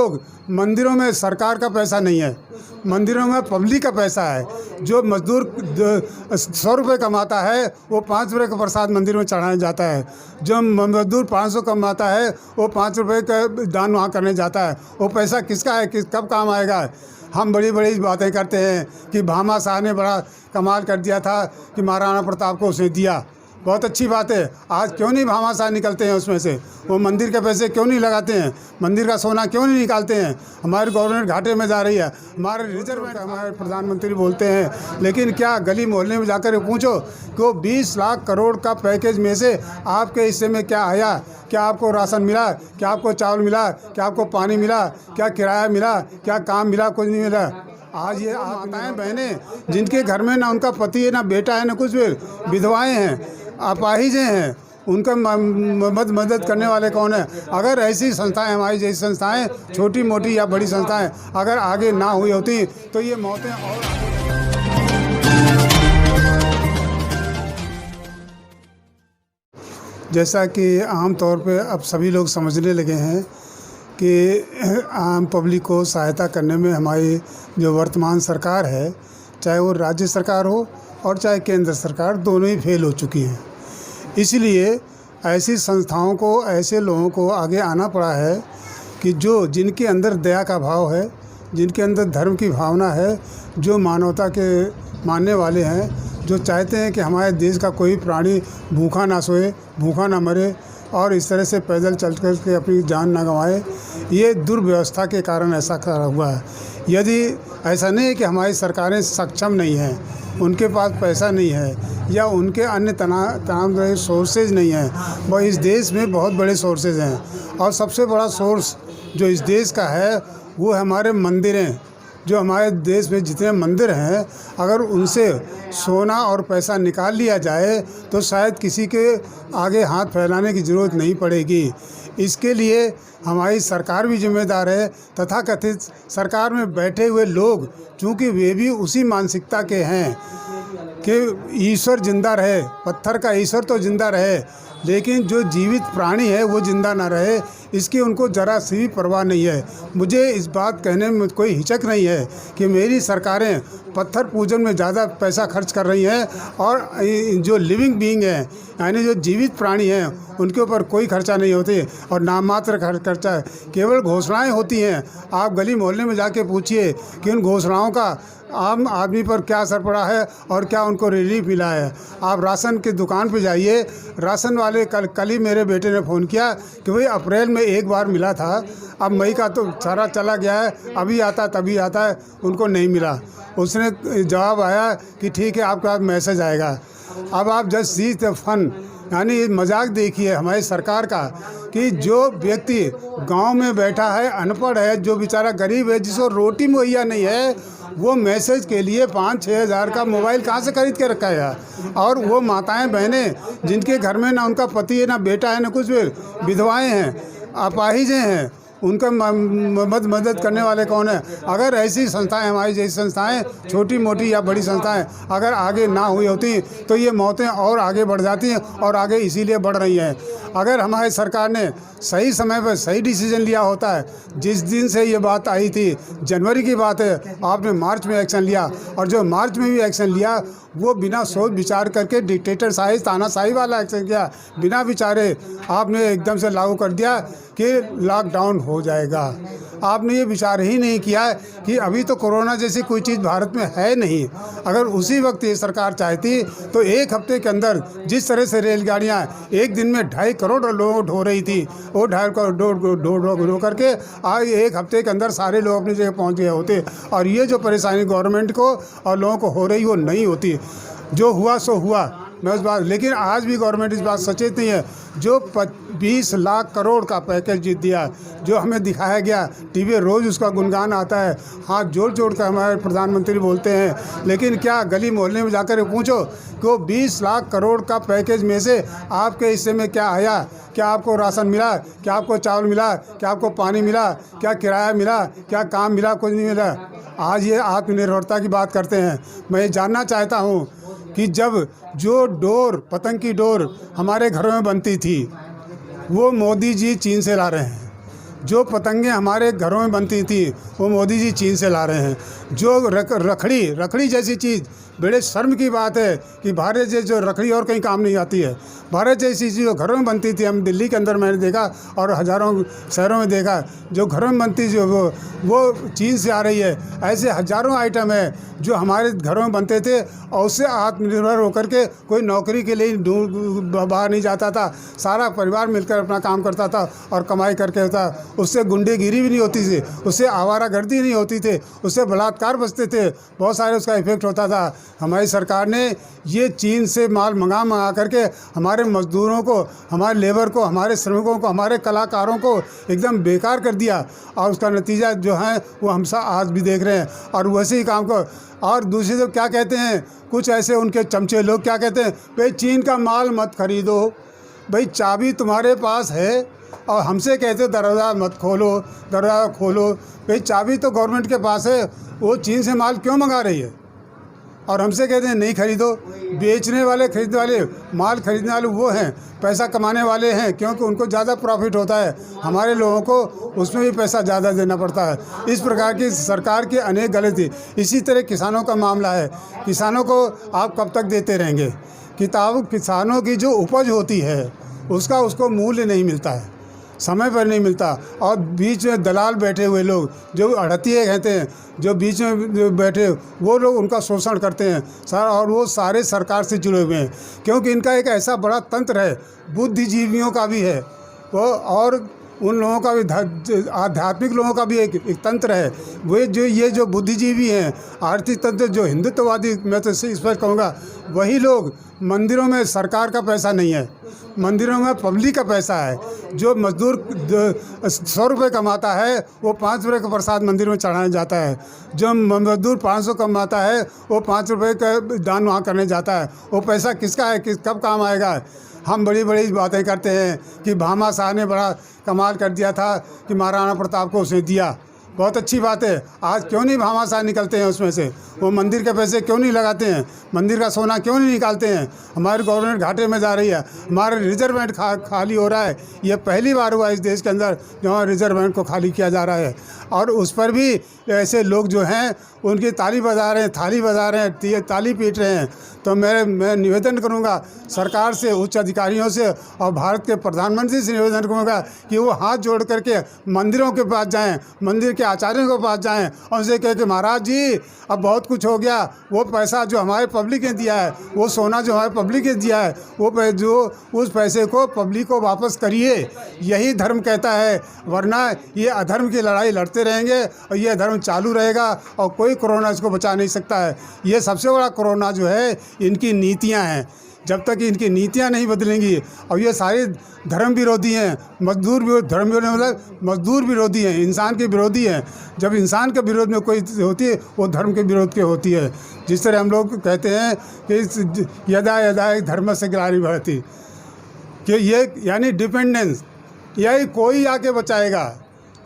लोग मंदिरों में सरकार का पैसा नहीं है, मंदिरों में पब्लिक का पैसा है। जो मजदूर 100 रुपये कमाता है वो 5 रुपये का प्रसाद मंदिर में चढ़ाने जाता है। जो मजदूर 500 कमाता है वो 5 रुपये का दान वहाँ करने जाता है। वो पैसा किसका है, कब काम आएगा? हम बड़ी बड़ी बातें करते हैं कि भामा शाह ने बड़ा कमाल कर दिया था कि महाराणा प्रताप को उसने दिया, बहुत अच्छी बात है। आज क्यों नहीं भामा शाह निकलते हैं उसमें से? वो मंदिर के पैसे क्यों नहीं लगाते हैं? मंदिर का सोना क्यों नहीं निकालते हैं? हमारी गवर्नमेंट घाटे में जा रही है। हमारे रिजर्व बैंक, हमारे प्रधानमंत्री बोलते हैं, लेकिन क्या गली मोहल्ले में जाकर पूछो कि वो 20 लाख करोड़ का पैकेज में से आपके हिस्से में क्या आया? क्या आपको राशन मिला? क्या आपको चावल मिला? क्या आपको पानी मिला? क्या किराया मिला? क्या काम मिला? कुछ नहीं मिला। आज ये माताएं बहनें जिनके घर में ना उनका पति है, ना बेटा है, ना कुछ भी, विधवाएं हैं, अपाहिज हैं, उनका मदद करने वाले कौन है? अगर ऐसी संस्थाएं, हमारी जैसी संस्थाएं, छोटी मोटी या बड़ी संस्थाएं अगर आगे ना हुई होती तो ये मौतें और जैसा कि आम तौर पे अब सभी लोग समझने लगे हैं कि आम पब्लिक को सहायता करने में हमारी जो वर्तमान सरकार है, चाहे वो राज्य सरकार हो और चाहे केंद्र सरकार, दोनों ही फेल हो चुकी हैं। इसलिए ऐसी संस्थाओं को, ऐसे लोगों को आगे आना पड़ा है कि जिनके अंदर दया का भाव है, जिनके अंदर धर्म की भावना है, जो मानवता के मानने वाले हैं, जो चाहते हैं कि हमारे देश का कोई प्राणी भूखा ना सोए, भूखा ना मरे और इस तरह से पैदल चल कर के अपनी जान ना गंवाए। ये दुर्व्यवस्था के कारण ऐसा करा हुआ है। यदि ऐसा नहीं है कि हमारी सरकारें सक्षम नहीं हैं, उनके पास पैसा नहीं है या उनके अन्य तमाम सोर्सेज नहीं हैं, वो इस देश में बहुत बड़े सोर्सेज हैं और सबसे बड़ा सोर्स जो इस देश का है वो है हमारे मंदिरें। जो हमारे देश में जितने मंदिर हैं, अगर उनसे सोना और पैसा निकाल लिया जाए तो शायद किसी के आगे हाथ फैलाने की ज़रूरत नहीं पड़ेगी। इसके लिए हमारी सरकार भी जिम्मेदार है। तथाकथित सरकार में बैठे हुए लोग, चूँकि वे भी उसी मानसिकता के हैं कि ईश्वर जिंदा रहे, पत्थर का ईश्वर तो जिंदा रहे, लेकिन जो जीवित प्राणी है वो जिंदा ना रहे, इसकी उनको ज़रा सी भी परवाह नहीं है। मुझे इस बात कहने में कोई हिचक नहीं है कि मेरी सरकारें पत्थर पूजन में ज़्यादा पैसा खर्च कर रही हैं और जो लिविंग बीइंग है, यानी जो जीवित प्राणी हैं, उनके ऊपर कोई खर्चा नहीं होती और नाममात्र खर्चा है, केवल घोषणाएं होती हैं। आप गली मोहल्ले में जाके पूछिए कि उन घोषणाओं का आम आदमी पर क्या असर पड़ा है और क्या उनको रिलीफ मिला है। आप राशन की दुकान पे जाइए, राशन वाले कल ही मेरे बेटे ने फ़ोन किया कि भाई अप्रैल में एक बार मिला था, अब मई का तो सारा चला गया है, अभी आता तभी आता है, उनको नहीं मिला। उसने जवाब आया कि ठीक है, आपके पास मैसेज आएगा। अब आप जस्ट सी द फन, यानी मजाक देखिए हमारी सरकार का कि जो व्यक्ति गांव में बैठा है, अनपढ़ है, जो बेचारा गरीब है, जिसको रोटी मुहैया नहीं है, वो मैसेज के लिए 5-6 हज़ार का मोबाइल कहाँ से खरीद के रखा है। और वो माताएं बहनें जिनके घर में ना उनका पति है, ना बेटा है, ना कुछ भी, विधवाएं हैं, अपाहिजें हैं, उनका मदद करने वाले कौन है? अगर ऐसी संस्थाएं, हमारी जैसी संस्थाएं, छोटी मोटी या बड़ी संस्थाएं अगर आगे ना हुई होती तो ये मौतें और आगे बढ़ जाती हैं और आगे इसीलिए बढ़ रही हैं। अगर हमारी सरकार ने सही समय पर सही डिसीजन लिया होता है, जिस दिन से ये बात आई थी, जनवरी की बात है, आपने मार्च में एक्शन लिया और जो मार्च में भी एक्शन लिया वो बिना सोच विचार करके डिक्टेटर शाही, तानाशाही वाला एक्शन किया, बिना विचारे आपने एकदम से लागू कर दिया कि लॉकडाउन हो जाएगा। आपने ये विचार ही नहीं किया कि अभी तो कोरोना जैसी कोई चीज़ भारत में है नहीं। अगर उसी वक्त ये सरकार चाहती तो एक हफ्ते के अंदर जिस तरह से रेलगाड़ियाँ एक दिन में 2.5 करोड़ लोग ढो रही थी, वो 2.5 करोड़ ढो करके आज एक हफ्ते के अंदर सारे लोग अपनी जगह पहुँच गए होते और ये जो परेशानी गवर्नमेंट को और लोगों को हो रही वो नहीं होती। जो हुआ सो हुआ, मैं उस बात, लेकिन आज भी गवर्नमेंट इस बात सचेत नहीं है। जो 20 लाख करोड़ का पैकेज जीत दिया, जो हमें दिखाया गया, टीवी रोज़ उसका गुणगान आता है, हाथ जोड़ जोड़ कर हमारे प्रधानमंत्री बोलते हैं, लेकिन क्या गली मोहल्ले में जाकर पूछो कि वो 20 लाख करोड़ का पैकेज में से आपके हिस्से में क्या आया? क्या आपको राशन मिला? क्या आपको चावल मिला? क्या आपको पानी मिला? क्या किराया मिला? क्या काम मिला? कुछ नहीं मिला। आज ये आत्मनिर्भरता की बात करते हैं। मैं ये जानना चाहता हूँ कि जब जो डोर, पतंग की डोर हमारे घरों में बनती थी, वो मोदी जी चीन से ला रहे हैं। जो पतंगे हमारे घरों में बनती थी वो मोदी जी चीन से ला रहे हैं। जो रखड़ी जैसी चीज़, बड़े शर्म की बात है कि भारत जैसी जो रखड़ी और कहीं काम नहीं आती है, भारत जैसी चीज़ जो घरों में बनती थी, हम दिल्ली के अंदर मैंने देखा और हज़ारों शहरों में देखा, जो घरों में बनती जो वो चीन से आ रही है। ऐसे हज़ारों आइटम है जो हमारे घरों में बनते थे और उससे आत्मनिर्भर होकर के कोई नौकरी के लिए बाहर नहीं जाता था, सारा परिवार मिलकर अपना काम करता था और कमाई करके होता। उससे गुंडेगिरी भी नहीं होती थी, उससे आवारागर्दी नहीं होती थी, उससे बलात्कार बचते थे, बहुत सारे उसका इफेक्ट होता था। हमारी सरकार ने ये चीन से माल मंगा करके हमारे मजदूरों को, हमारे लेबर को, हमारे श्रमिकों को, हमारे कलाकारों को एकदम बेकार कर दिया और उसका नतीजा जो है वो हम सब आज भी देख रहे हैं। और वैसे ही काम को, और दूसरी तरफ क्या कहते हैं कुछ ऐसे उनके चमचे लोग, क्या कहते हैं, भाई चीन का माल मत खरीदो, भाई चाबी तुम्हारे पास है और हमसे कहते हो दरवाज़ा मत खोलो, दरवाज़ा खोलो। भाई चाबी तो गवर्नमेंट के पास है, वो चीन से माल क्यों मंगा रही है और हमसे कहते हैं नहीं खरीदो। बेचने वाले, खरीदने वाले, माल खरीदने वाले वो हैं, पैसा कमाने वाले हैं, क्योंकि उनको ज़्यादा प्रॉफिट होता है, हमारे लोगों को उसमें भी पैसा ज़्यादा देना पड़ता है। इस प्रकार की सरकार की अनेक गलती। इसी तरह किसानों का मामला है, किसानों को आप कब तक देते रहेंगे? किसानों की जो उपज होती है उसको मूल्य नहीं मिलता है, समय पर नहीं मिलता, और बीच में दलाल बैठे हुए लोग जो अड़तिए कहते हैं, जो बीच में बैठे वो लोग उनका शोषण करते हैं सारा, और वो सारे सरकार से जुड़े हुए हैं, क्योंकि इनका एक ऐसा बड़ा तंत्र है, बुद्धिजीवियों का भी है वो, और उन लोगों का भी, आध्यात्मिक लोगों का भी एक तंत्र है। वे जो ये जो बुद्धिजीवी हैं, आर्थिक तंत्र जो हिंदुत्ववादी, मैं तो इस पर कहूँगा, वही लोग, मंदिरों में सरकार का पैसा नहीं है, मंदिरों में पब्लिक का पैसा है। जो मजदूर 100 रुपये कमाता है वो 5 रुपये का प्रसाद मंदिर में चढ़ाने जाता है, जो मजदूर 500 कमाता है वो 5 रुपये का दान वहाँ करने जाता है। वो पैसा किसका है, कब काम आएगा? हम बड़ी बड़ी बातें करते हैं कि भामा शाह ने बड़ा कमाल कर दिया था कि महाराणा प्रताप को उसने दिया, बहुत अच्छी बात है। आज क्यों नहीं भामा शाह निकलते हैं उसमें से? वो मंदिर के पैसे क्यों नहीं लगाते हैं? मंदिर का सोना क्यों नहीं निकालते हैं? हमारी गवर्नमेंट घाटे में जा रही है, हमारा रिजर्व बैंक खाली हो रहा है। ये पहली बार हुआ इस देश के अंदर जहाँ रिजर्व बैंक को खाली किया जा रहा है, और उस पर भी ऐसे लोग जो हैं उनकी ताली बजा रहे हैं, थाली बजा रहे हैं, ताली पीट रहे हैं। तो मैं निवेदन करूंगा सरकार से, उच्च अधिकारियों से और भारत के प्रधानमंत्री से निवेदन करूंगा कि वो हाथ जोड़ करके मंदिरों के पास जाएं, मंदिर के आचार्यों के पास जाएं और उनसे कहें कि महाराज जी अब बहुत कुछ हो गया, वो पैसा जो हमारे पब्लिक ने दिया है, वो सोना जो हमारे पब्लिक ने दिया है, वो जो उस पैसे को पब्लिक को वापस करिए। यही धर्म कहता है, वरना ये अधर्म की लड़ाई लड़ते रहेंगे और ये धर्म चालू रहेगा और कोई कोरोना इसको बचा नहीं सकता है। ये सबसे बड़ा कोरोना जो है इनकी नीतियां हैं। जब तक इनकी नीतियां नहीं बदलेंगी, और ये सारे धर्म विरोधी हैं, धर्म विरोधी मतलब मजदूर विरोधी हैं, इंसान के विरोधी हैं। जब इंसान के विरोध में कोई होती है वो धर्म के विरोध की होती है। जिस तरह हम लोग कहते हैं कि यदा यदा धर्म से ग्लानिर्भवति, कि ये यानी डिपेंडेंस, यही कोई आके बचाएगा,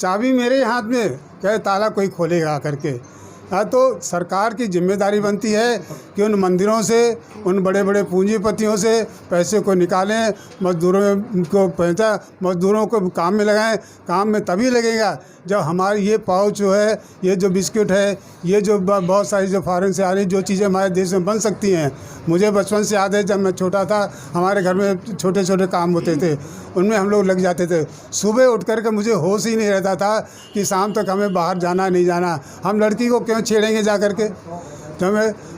चाबी मेरे हाथ में, कहे ताला कोई खोलेगा आकर के। हाँ, तो सरकार की जिम्मेदारी बनती है कि उन मंदिरों से, उन बड़े बड़े पूंजीपतियों से पैसे को निकालें, मजदूरों को पहुँचा, मजदूरों को काम में लगाएं। काम में तभी लगेगा जब हमारी ये पाउच जो है, ये जो बिस्किट है, ये जो बहुत सारी जो फॉरेन से आ रही जो चीज़ें हमारे देश में बन सकती हैं। मुझे बचपन से याद है, जब मैं छोटा था हमारे घर में छोटे छोटे काम होते थे, उनमें हम लोग लग जाते थे। सुबह उठ करके मुझे होश ही नहीं रहता था कि शाम तक हमें बाहर जाना नहीं जाना। हम लड़की को क्यों छेड़ेंगे जा कर के, जब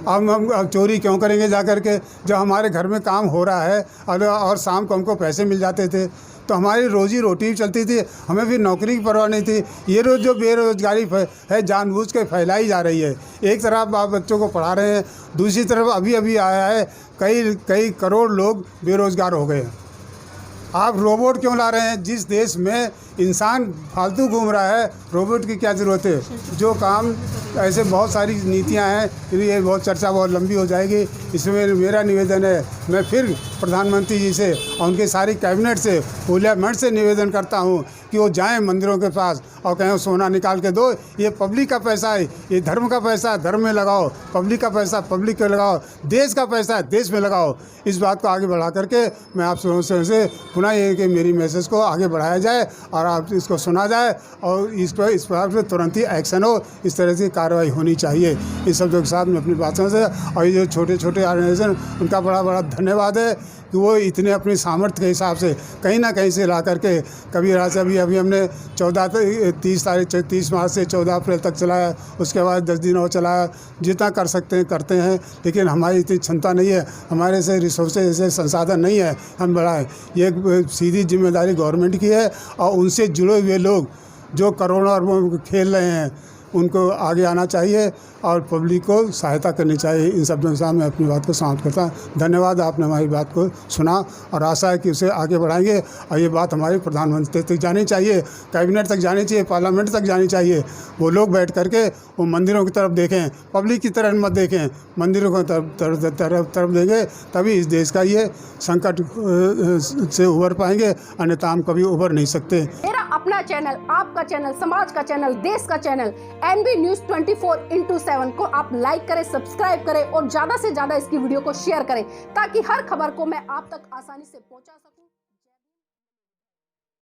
हम चोरी क्यों करेंगे जा कर के, जब हमारे घर में काम हो रहा है और शाम को हमको पैसे मिल जाते थे तो हमारी रोजी रोटी चलती थी, हमें भी नौकरी की परवाह नहीं थी। ये रोज़ जो बेरोज़गारी है जानबूझ के फैलाई जा रही है। एक तरफ आप बच्चों को पढ़ा रहे हैं, दूसरी तरफ अभी अभी आया है कई करोड़ लोग बेरोज़गार हो गए। आप रोबोट क्यों ला रहे हैं? जिस देश में इंसान फालतू घूम रहा है, रोबोट की क्या ज़रूरत है? जो काम, ऐसे बहुत सारी नीतियां हैं, ये बहुत चर्चा बहुत लंबी हो जाएगी। इसमें मेरा निवेदन है, मैं फिर प्रधानमंत्री जी से और उनकी सारी कैबिनेट से, पार्लियामेंट से निवेदन करता हूं कि वो जाएं मंदिरों के पास और कहें सोना निकाल के दो, ये पब्लिक का पैसा है, ये धर्म का पैसा है, धर्म में लगाओ, पब्लिक का पैसा पब्लिक के लगाओ, देश का पैसा है, देश में लगाओ। इस बात को आगे बढ़ा करके मैं आप लोगों से पुनः ये कि मेरी मैसेज को आगे बढ़ाया जाए और दोबारा इसको सुना जाए और इस पर तुरंत ही एक्शन हो, इस तरह से कार्रवाई होनी चाहिए। इन शब्दों के साथ मैं अपनी बातों से, और ये जो छोटे छोटे ऑर्गेनाइजेशन, उनका बड़ा बड़ा धन्यवाद है कि वो इतने अपनी सामर्थ्य के हिसाब से कहीं ना कहीं से ला करके, कभी राजा अभी हमने 30 मार्च से 14 अप्रैल तक चलाया, उसके बाद 10 दिन और चलाया। जितना कर सकते हैं करते हैं, लेकिन हमारी इतनी क्षमता नहीं है, हमारे से रिसोर्सेज ऐसे संसाधन नहीं है हम बढ़ाएं। ये सीधी जिम्मेदारी गवर्नमेंट की है, और उनसे जुड़े हुए लोग जो करोड़ों अरबों खेल रहे हैं उनको आगे आना चाहिए और पब्लिक को सहायता करनी चाहिए। इन शब्दों के साथ मैं अपनी बात को समाप्त करता हूँ। धन्यवाद, आपने हमारी बात को सुना, और आशा है कि उसे आगे बढ़ाएंगे, और ये बात हमारे प्रधानमंत्री तक जानी चाहिए, कैबिनेट तक जानी चाहिए, पार्लियामेंट तक जानी चाहिए। वो लोग बैठ करके वो मंदिरों की तरफ देखें, पब्लिक की तरफ मत देखें, मंदिरों की तरफ देंगे, तभी इस देश का ये संकट से उबर पाएंगे, अन्यथा हम कभी उबर नहीं सकते। मेरा अपना चैनल, आपका चैनल, समाज का चैनल, देश का चैनल NB News 24/7 को आप लाइक करें, सब्सक्राइब करें और ज्यादा से ज्यादा इसकी वीडियो को शेयर करें, ताकि हर खबर को मैं आप तक आसानी से पहुंचा सकूं।